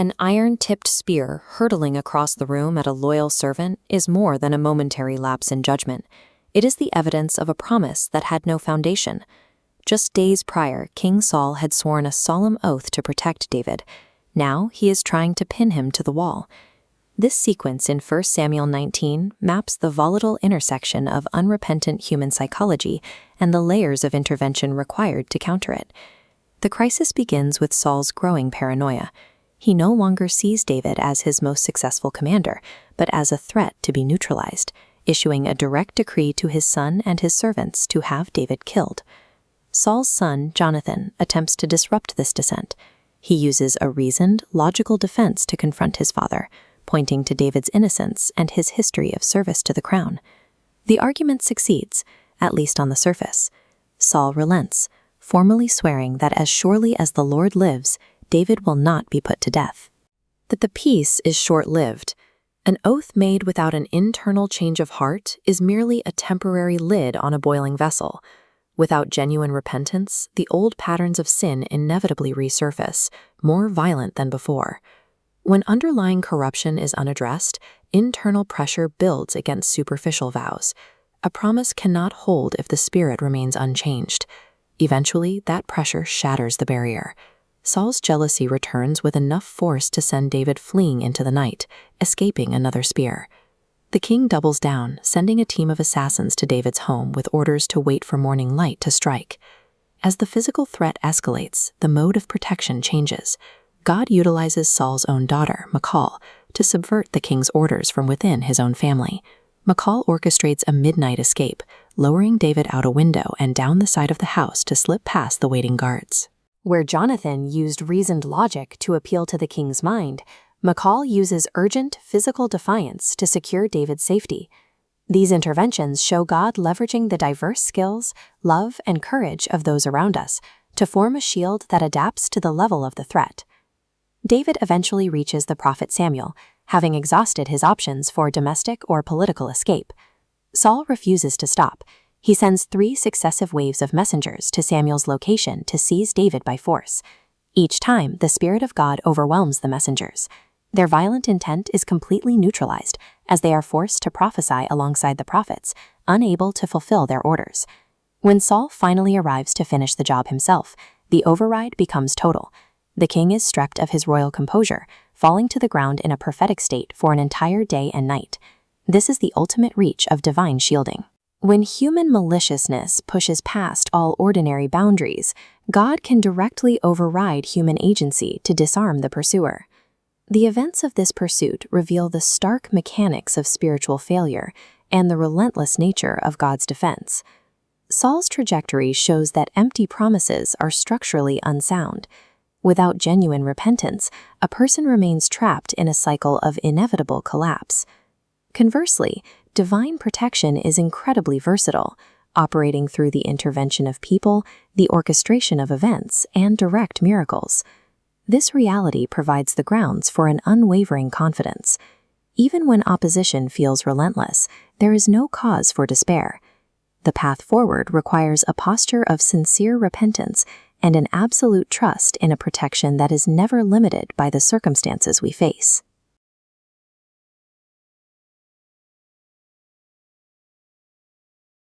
An iron-tipped spear hurtling across the room at a loyal servant is more than a momentary lapse in judgment. It is the evidence of a promise that had no foundation. Just days prior, King Saul had sworn a solemn oath to protect David. Now he is trying to pin him to the wall. This sequence in 1 Samuel 19 maps the volatile intersection of unrepentant human psychology and the layers of intervention required to counter it. The crisis begins with Saul's growing paranoia. He no longer sees David as his most successful commander, but as a threat to be neutralized, issuing a direct decree to his son and his servants to have David killed. Saul's son, Jonathan, attempts to disrupt this descent. He uses a reasoned, logical defense to confront his father, pointing to David's innocence and his history of service to the crown. The argument succeeds, at least on the surface. Saul relents, formally swearing that as surely as the Lord lives, David will not be put to death. That the peace is short-lived. An oath made without an internal change of heart is merely a temporary lid on a boiling vessel. Without genuine repentance, the old patterns of sin inevitably resurface, more violent than before. When underlying corruption is unaddressed, internal pressure builds against superficial vows. A promise cannot hold if the spirit remains unchanged. Eventually, that pressure shatters the barrier. Saul's jealousy returns with enough force to send David fleeing into the night, escaping another spear. The king doubles down, sending a team of assassins to David's home with orders to wait for morning light to strike. As the physical threat escalates, the mode of protection changes. God utilizes Saul's own daughter, Michal, to subvert the king's orders from within his own family. Michal orchestrates a midnight escape, lowering David out a window and down the side of the house to slip past the waiting guards. Where Jonathan used reasoned logic to appeal to the king's mind, Michal uses urgent physical defiance to secure David's safety. These interventions show God leveraging the diverse skills, love, and courage of those around us to form a shield that adapts to the level of the threat. David eventually reaches the prophet Samuel, having exhausted his options for domestic or political escape. Saul refuses to stop. He sends 3 successive waves of messengers to Samuel's location to seize David by force. Each time, the Spirit of God overwhelms the messengers. Their violent intent is completely neutralized, as they are forced to prophesy alongside the prophets, unable to fulfill their orders. When Saul finally arrives to finish the job himself, the override becomes total. The king is stripped of his royal composure, falling to the ground in a prophetic state for an entire day and night. This is the ultimate reach of divine shielding. When human maliciousness pushes past all ordinary boundaries, God can directly override human agency to disarm the pursuer. The events of this pursuit reveal the stark mechanics of spiritual failure and the relentless nature of God's defense. Saul's trajectory shows that empty promises are structurally unsound. Without genuine repentance, a person remains trapped in a cycle of inevitable collapse. Conversely, divine protection is incredibly versatile, operating through the intervention of people, the orchestration of events, and direct miracles. This reality provides the grounds for an unwavering confidence. Even when opposition feels relentless, there is no cause for despair. The path forward requires a posture of sincere repentance and an absolute trust in a protection that is never limited by the circumstances we face.